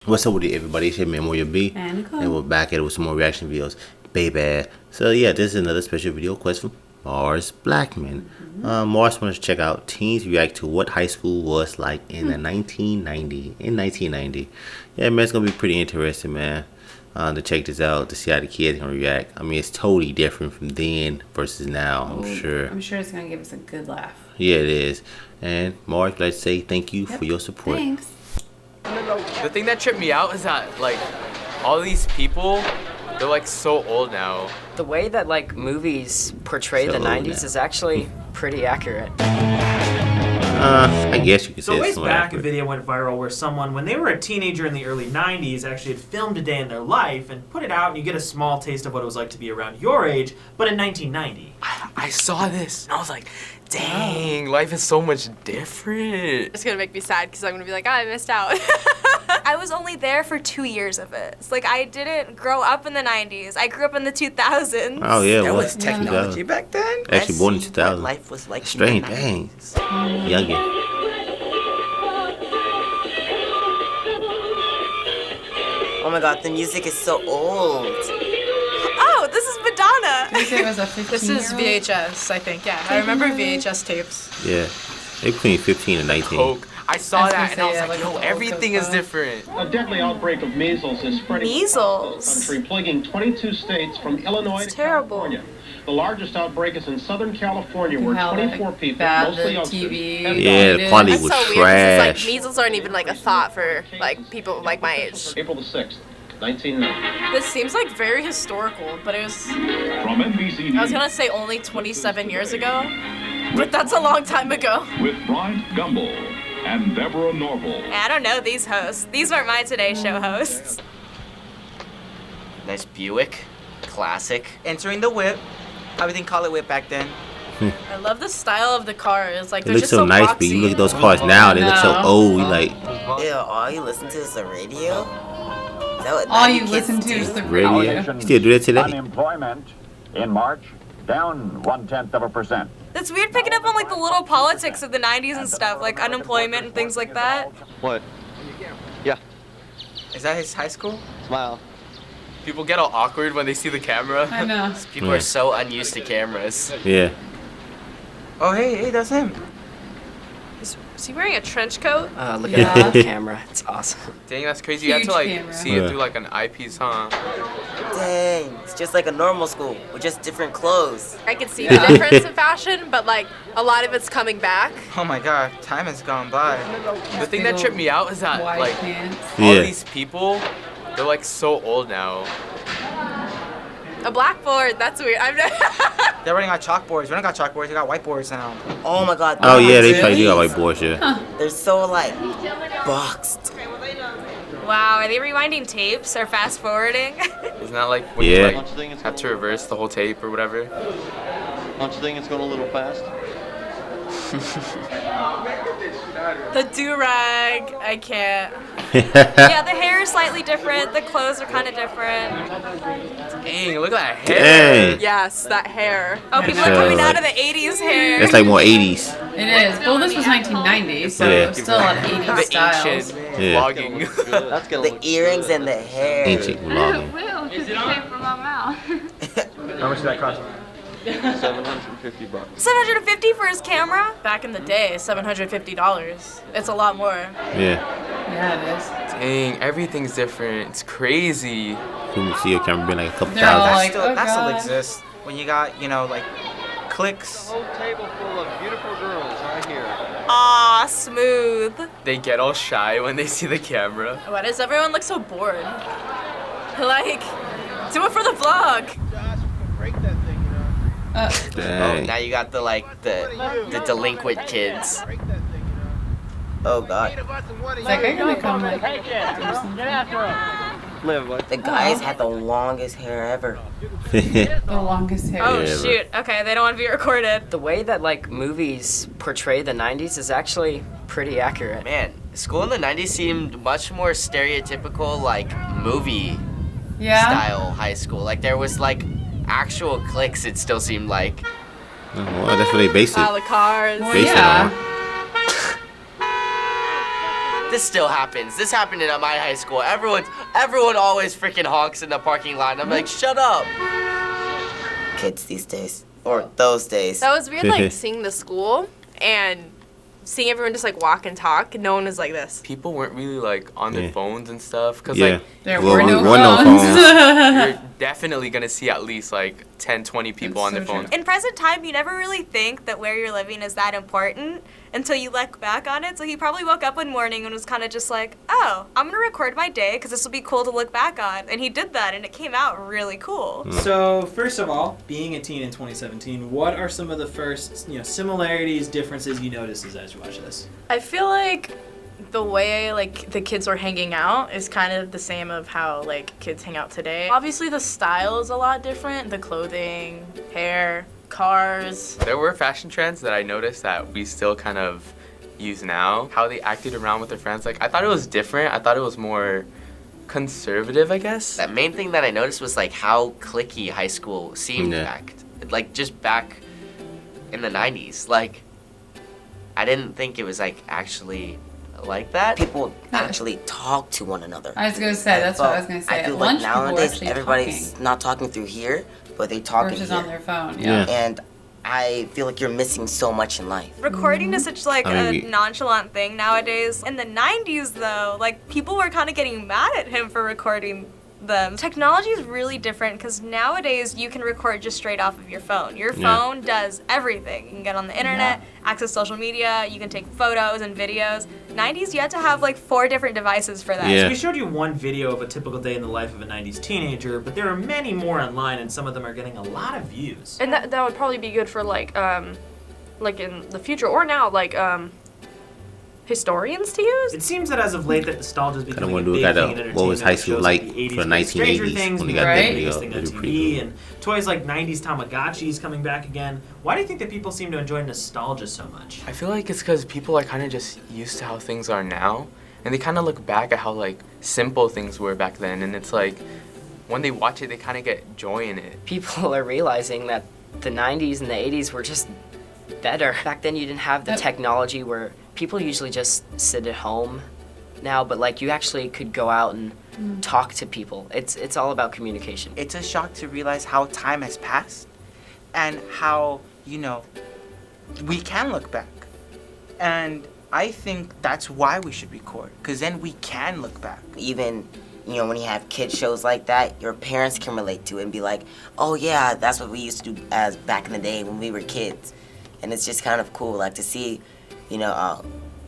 What's up with it, everybody? It's your man, Moya B. And Nicole. And we're back at it with some more reaction videos. Baby. So, yeah, this is another special video quest from Mars Blackman. Mars wants to check out teens react to what high school was like in the 1990. Yeah, man, it's going to be pretty interesting, man, to check this out, to see how the kids going to react. I mean, it's totally different from then versus now, I'm sure. I'm sure it's going to give us a good laugh. Yeah, it is. And Mars, let's say thank you for your support. Thanks. The thing that tripped me out is that, like, all these people, they're, like, so old now. The way that, like, movies portray the 90s is actually pretty accurate. I guess you could say So it's ways somewhat back, accurate. a video went viral where someone, when they were a teenager in the early 90s, actually had filmed a day in their life and put it out, and you get a small taste of what it was like to be around your age, but in 1990. I saw this, and I was like, dang, life is so much different. It's gonna make me sad because I'm gonna be like, I missed out. I was only there for 2 years of it. It's like I didn't grow up in the 90s. I grew up in the 2000s. Oh, yeah, There what? was technology back then. Actually born in Let's see 2000. what life was like. Strange, in the dang. 90s. Youngin. Oh my god, the music is so old. Oh, this is Madonna. Did you say it was a 15-year-old? This is VHS, I think. Yeah, I remember VHS tapes. Yeah. They between 15 and 19. Coke. I saw I was that, and I gonna was say, like, yeah, yo, like everything is Coke. different. A deadly outbreak of measles is spreading Measles? across the country, plaguing 22 states from Illinois It's to terrible. California. The largest outbreak is in Southern California, where How, 24 like, people, bad mostly the youngsters, TV have Yeah, died. the quality That's was so weird. 'Cause trash. it's like measles aren't even like a thought for like people like my age. April the 6th, 1990. This seems like very historical, but it was, From NBC I was News gonna say only 27 years ago, but that's a long time ago. with Bryant Gumbel and Deborah Norville. I don't know these hosts. These weren't my Today Show hosts. Nice Buick. Classic. Entering the whip. How we didn't call it whip back then. I love the style of the cars. Like It they're looks just so nice, boxy. but you look at those cars now, they look so No. old. You like, Ew, all you listen to is the radio? Is that what All 90 you kids listen to do? is the radio. radio. You still do that today? Unemployment in March down 0.1%. It's weird picking up on like the little politics of the 90s and stuff, like unemployment and things like that. What? Yeah, Is that his high school? smile. People get all awkward when they see the camera. I know. People Yeah. are so unused to cameras. Yeah. Oh, hey, that's him. Is he wearing a trench coat? Look Yeah. at that camera. It's awesome. Dang, that's crazy. You have to, Huge like, camera. see Yeah. it through, like, an eyepiece, huh? Dang, it's just like a normal school with just different clothes. I could see the difference in fashion, but like a lot of it's coming back. Oh my god, time has gone by. The thing that tripped me out is that, White like, pants. all Yeah. these people, they're, like, so old now. A blackboard, that's weird. I'm not They're running on chalkboards. We don't got chalkboards, we got whiteboards now. Oh my god. Oh, yeah, they probably do got white boys, yeah. They're so like boxed. Wow, are they rewinding tapes or fast forwarding? Isn't that, like, when Yeah. you, Don't like, you think it's have to reverse the whole tape or whatever? Don't you think it's going a little fast? The do-rag, I can't. Yeah, the hair is slightly different. The clothes are kind of different. Dang, look at that hair. Dang. Yes, that hair. Oh, people Yeah. are coming out of the 80s hair. That's like more 80s. It is. Well, this was 1990, so Yeah. still a lot of 80s The styles. ancient Yeah. vlogging. That's gonna The look earrings and the hair. Ancient vlogging. How much did that cost? $750. 750 for his camera? Back in the day, $750. It's a lot more. Yeah. Yeah, it is. Dang, everything's different. It's crazy. You can see your camera being like a couple They're all thousand. like, oh that still god. exists. When you got, you know, like clicks. Whole table full of beautiful girls right here. Aw, smooth. They get all shy when they see the camera. Why does everyone look so bored? Like, do it for the vlog. Oh, Dang. now you got the like the delinquent kids. Oh god. Is that guy gonna come like do something? Live what? The guys had the longest hair ever. The longest hair. Oh, Yeah, shoot. Okay, they don't want to be recorded. The way that like movies portray the 90s is actually pretty accurate. Man, school in the 90s seemed much more stereotypical like movie Yeah. style high school. Like there was like actual cliques, it still seemed like. Oh, well, that's what they based All it. the cars. Well, Based it yeah. on. This still happens. This happened at my high school. Everyone always freaking honks in the parking lot. And I'm like, shut up. Kids these days, or those days. That was weird, like seeing the school and seeing everyone just like walk and talk. No one was like this. People weren't really like on their phones and stuff. Cause Yeah. like There were no phones. you're definitely gonna see at least like 10, 20 people on their phones. In present time, you never really think that where you're living is that important until you look back on it. So he probably woke up one morning and was kind of just like, oh, I'm going to record my day because this will be cool to look back on. And he did that, and it came out really cool. So, first of all, being a teen in 2017, what are some of the first, similarities, differences you notice as you watch this? I feel like the way like the kids were hanging out is kind of the same of how like kids hang out today. Obviously the style is a lot different, the clothing, hair, cars. There were fashion trends that I noticed that we still kind of use now. How they acted around with their friends. Like I thought it was different. I thought it was more conservative, I guess. The main thing that I noticed was like how cliquey high school seemed back, like just back in the 90s. Like I didn't think it was like actually like that. People actually talk to one another. I was gonna say, that's what I was gonna say. I feel At like lunch, people were nowadays actually everybody's talking. not talking through here, but they talking Versus here. on their phone, yeah. And I feel like you're missing so much in life. Recording is such like a nonchalant thing nowadays. In the 90s though, like people were kind of getting mad at him for recording them. Technology is really different because nowadays you can record just straight off of your phone. Your phone does everything. You can get on the internet, access social media, you can take photos and videos. 90s you had to have like 4 different devices for that. So we showed you one video of a typical day in the life of a 90s teenager, but there are many more online and some of them are getting a lot of views. And that would probably be good for like in the future or now like historians to use. It seems that as of late that nostalgia is becoming a wanna big look at thing in entertainment. what was high school Shows like the for 80s, the like Stranger 1980s Things when they became got the that biggest video. thing on That'd be pretty TV, cool. and toys like 90s Tamagotchis coming back again. Why do you think that people seem to enjoy nostalgia so much? I feel like it's because people are kind of just used to how things are now, and they kind of look back at how like simple things were back then, and it's like when they watch it, they kind of get joy in it. People are realizing that the 90s and the 80s were just better. Back then you didn't have the technology where people usually just sit at home now, but like you actually could go out and talk to people. It's all about communication. It's a shock to realize how time has passed and how, we can look back. And I think that's why we should record, because then we can look back. Even, when you have kid shows like that, your parents can relate to it and be like, oh yeah, that's what we used to do as back in the day when we were kids. And it's just kind of cool, like to see,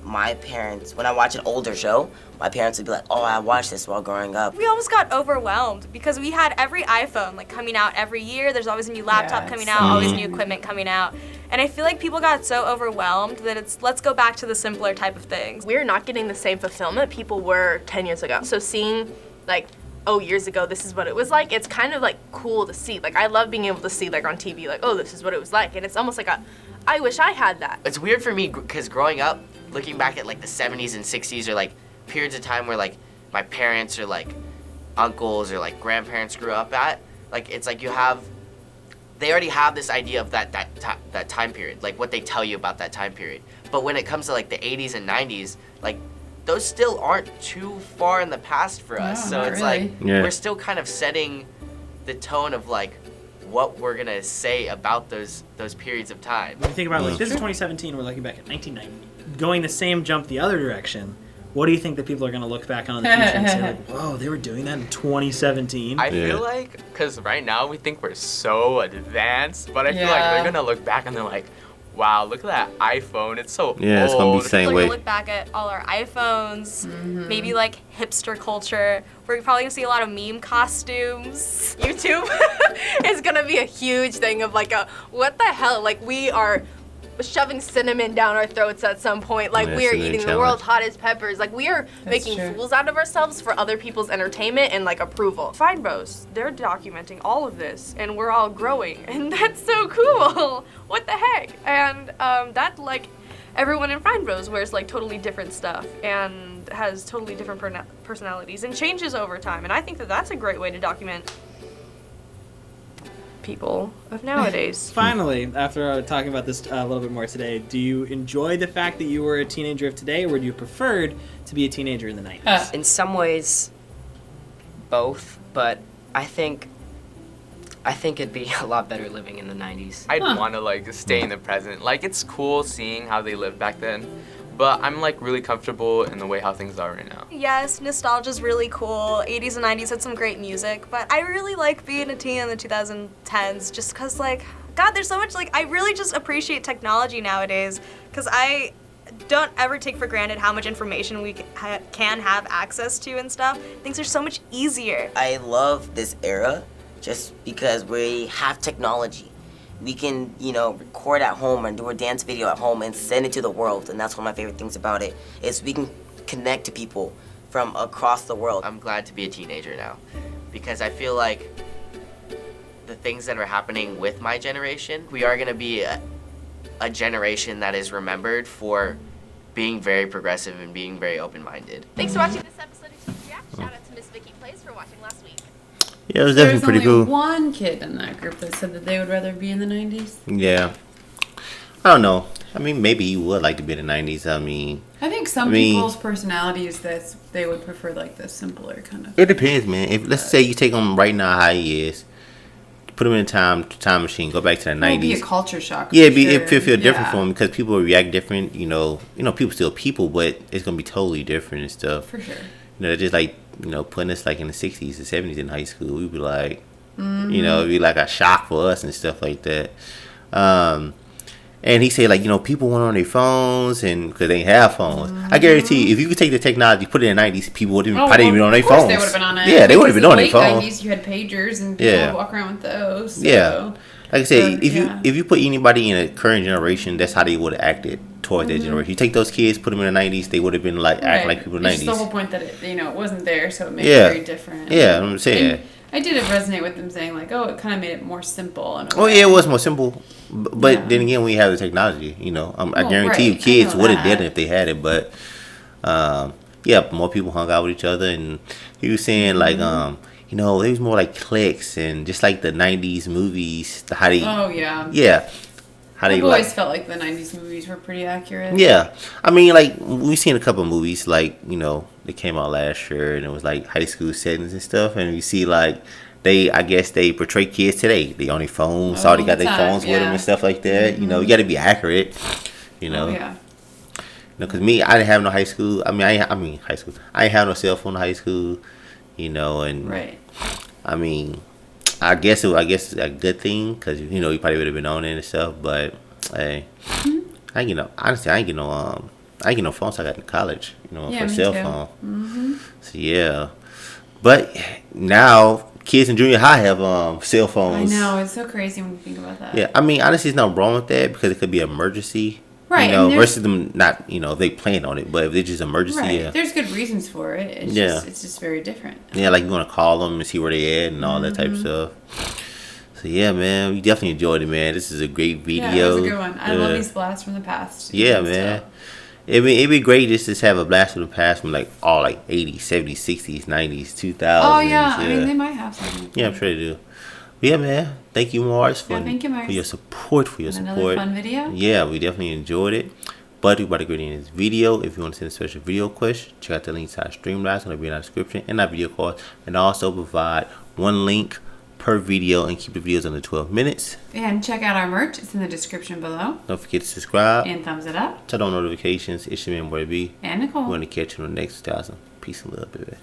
my parents, when I watch an older show, my parents would be like, oh, I watched this while growing up. We almost got overwhelmed because we had every iPhone like coming out every year. There's always a new laptop coming out, always new equipment coming out. And I feel like people got so overwhelmed that it's let's go back to the simpler type of things. We're not getting the same fulfillment people were 10 years ago. So seeing like, oh, years ago, this is what it was like, it's kind of like cool to see. Like I love being able to see like on TV, like, oh, this is what it was like. And it's almost like I wish I had that. It's weird for me because growing up, looking back at like the 70s and 60s or like periods of time where like my parents or like uncles or like grandparents grew up at, like it's like they already have this idea of that time period, like what they tell you about that time period. But when it comes to like the 80s and 90s, like those still aren't too far in the past for us. So it's like we're still kind of setting the tone of like what we're gonna say about those periods of time. When you think about like this is 2017, we're looking back at 1990. Going the same jump the other direction, what do you think that people are going to look back on in the future and say like, whoa, they were doing that in 2017? I feel like, because right now we think we're so advanced, but I feel like they're going to look back and they're like, wow, look at that iPhone, it's so old. It's going to be the same way. We're gonna look back at all our iPhones, maybe like hipster culture. We're probably gonna see a lot of meme costumes. YouTube is gonna be a huge thing of like what the hell? Like we are shoving cinnamon down our throats at some point. Like we are eating the world's hottest peppers. Like we are making fools out of ourselves for other people's entertainment and like approval. Fine Bros, they're documenting all of this and we're all growing and that's so cool. What the heck? And that like everyone in Fine Bros wears like totally different stuff and has totally different personalities and changes over time, and I think that that's a great way to document. people of nowadays. Finally, after talking about this a little bit more today, do you enjoy the fact that you were a teenager of today, or would you preferred to be a teenager in the 90s? In some ways, both, but I think it'd be a lot better living in the 90s. I'd want to like stay in the present. Like it's cool seeing how they lived back then, but I'm like really comfortable in the way how things are right now. Yes, nostalgia's really cool. 80s and 90s had some great music, but I really like being a teen in the 2010s just because, like, God, there's so much, like, I really just appreciate technology nowadays because I don't ever take for granted how much information we can have access to and stuff. Things are so much easier. I love this era just because we have technology. We can, record at home and do a dance video at home and send it to the world. And that's one of my favorite things about it, is we can connect to people from across the world. I'm glad to be a teenager now because I feel like the things that are happening with my generation, we are going to be a generation that is remembered for being very progressive and being very open-minded. Thanks for watching this episode of Teens React. Shout out to Miss Vicky Plays for watching last week. Yeah, it was definitely pretty cool. There's only one kid in that group that said that they would rather be in the 90s. Yeah. I don't know. I mean, maybe you would like to be in the 90s. I think some people's personality is that they would prefer like the simpler kind of. It depends, man. If let's say you take him right now how he is, put him in a time machine, go back to the 90s. It'd be a culture shock. Yeah, it feel different for him because people react different. People still people, but it's gonna be totally different and stuff. For sure. Just like putting us like in the 60s and 70s in high school, we'd be like, it'd be like a shock for us and stuff like that. And he said, like, people went on their phones and because they have phones. I guarantee you, if you could take the technology, put it in the 90s, people wouldn't probably even be on their phones. They would have been on it. Yeah, they would have been on their phones. In the 90s, you had pagers and people would walk around with those. So. Yeah. Like I said, if you put anybody in a current generation, that's how they would have acted towards that generation. You take those kids, put them in the 90s, they would have been like acting like people in the 90s. It's just the whole point that it wasn't there, so it made it very different. Yeah, I'm saying. And I did resonate with them saying like, it kind of made it more simple. Yeah, it was more simple. But then again, we have the technology, I guarantee you kids would have did it if they had it. But, more people hung out with each other. And he was saying like, it was more like cliques and just like the 90s movies. Yeah. I've always felt like the 90s movies were pretty accurate. Yeah. I mean, like, we've seen a couple of movies, like, they came out last year, and it was, like, high school settings and stuff, and you see, like, I guess they portray kids today. They on their phones, they got their phones with them and stuff like that. You got to be accurate, because me, I didn't have no high school. High school. I didn't have no cell phone in high school, and... Right. I mean... I guess it's a good thing because you probably would have been on it and stuff. But hey, honestly, I ain't get no phone. So I got in college, for a cell phone. Mm-hmm. So yeah, but now kids in junior high have cell phones. I know, it's so crazy when you think about that. Yeah, I mean honestly, there's nothing wrong with that because it could be an emergency. Right, versus them not, if they plan on it, but if it's just emergency, right. There's good reasons for it. It's just very different. Yeah, like you want to call them and see where they at and all that type of stuff. So yeah, man, we definitely enjoyed it, man. This is a great video. Yeah, it was a good one. I love these blasts from the past. Yeah, man. It'd be great just to have a blast from the past from like all like 80s, 70s, 60s, 90s, 2000s. Oh yeah, I mean they might have something. Yeah, I'm sure they do. Yeah, man. Thank you, Mars, for your support. Another fun video. Yeah, we definitely enjoyed it. But we're about to get in this video. If you want to send a special video question, check out the links to our Streamlabs. It'll be in our description and our video calls. And also provide one link per video and keep the videos under 12 minutes. And check out our merch. It's in the description below. Don't forget to subscribe. And thumbs it up. Turn on notifications. It's your man, Boy B. And Nicole. We're going to catch you on the next 1000. Peace and love, baby.